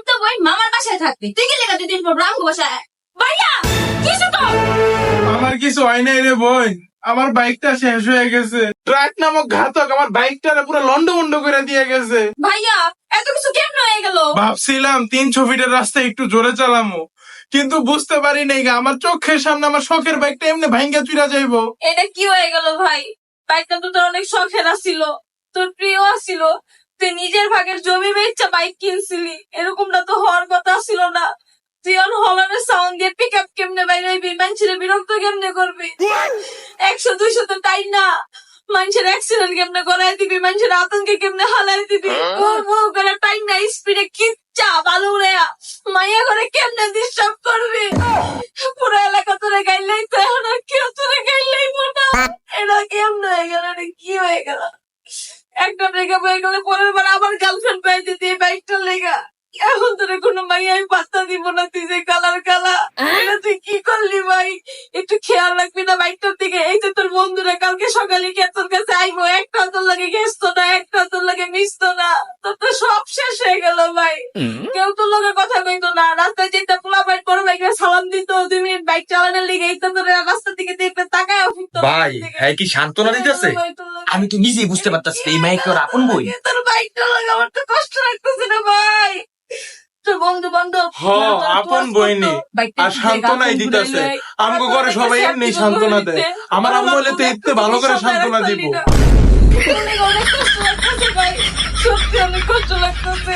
তো বই মামার বাসায় থাকবি, তুই কি লেখা 2 দিন পর রামগো বাসায়? ভাইয়া কিছু তো আমার কিছু হয় নাই রে বোন, আমার বাইকটা শেষ হয়ে গেছে। ট্রাক নামক ঘাতক আমার বাইকটা পুরো লন্ডভন্ড করে দিয়ে গেছে। ভাইয়া এত কিছু কেমন হয়ে গেল? ভাবছিলাম 300 ফিটের রাস্তায় একটু জোরে চালামো, কিন্তু বুঝতে পারি নাই গা, আমার চোখের সামনে আমার শখের বাইকটা এমনি ভাঙ্গা চুরা যাইবো। এটা কি হয়ে গেল ভাই? বাইকটা তো তোর অনেক শখের আছিল, তোর প্রিয় আছিল, তুই নিজের ভাগের জমি বেচা বাইক কিনছিলি, এরকমটা তো হওয়ার কথা ছিল না। তুই আর হলারের সাউন্ড দিয়ে পিক আপ কেমনে বাইরাইবি, মানুষের বিরক্ত কেমনে করবি? 100-200 তো তাই না, মানুষের অ্যাক্সিডেন্ট কেমনে করাই দিবি, মানুষের আতঙ্কে কেমনে হালাই দিবি, করে টাইম না স্পিডে কিচ্ছা ভালো উড়াইয়া মাইয়া করে কেমনে ডিস্টার্ব করবি? পুরো এলাকা তোরে গাইলেই তো, এখন আর কেউ তোরে গাইলেই না। এটা কেমন হয়ে গেল? এটা কি হয়ে গেল? একটা ব্রেকআপ হয়ে গেলে পরের বার আবার গার্লফ্রেন্ড পাইতে দিয়ে বাইকটা লেগা, এখন তোরে কোনো মাইয়াই পাত্তা দিব না। তুই যে কালার কালা, এটা তুই কি করলি ভাই? একটু খেয়াল রাখবি না বাইকটার দিকে? এই তো তোর বন্ধুরা কালকে সকালে কে তোর কাছে আইবো, একটা তোর লাগে গেছতো না, একটা তোর লাগে মিশতো না, তোর তো সব শেষ হয়ে গেল ভাই। কেউ তোর লগে কথা কইতো না, রাস্তায় যেতে পোলা বাইক বড় বাইকে সালাম দিত, 2 মিনিট বাইক চালানোর লিগে এই তো তোর রাস্তার দিকে দেখতে তাকায় ফিরতো না। ভাই হ্যাঁ কি সান্ত্বনা দিতেছে? আমি তো নিজেই বুঝতে পারতাছি এই মাইক ওর আপন বই। তোর বাইকটা লাগে আমার তো কষ্ট লাগতেছে না ভাই। তোর বন্ধু বান্ধব আপন বইনি আর সান্ত্বনাই দিতেছে। আমগো ঘরে সবাই এমনি সান্ত্বনা দেয়, আমার আম্মু হলে তো এতে ভালো করে সান্ত্বনা দিব। অনেক কষ্ট লাগতেছে ভাই, সত্যি অনেক কষ্ট লাগতেছে।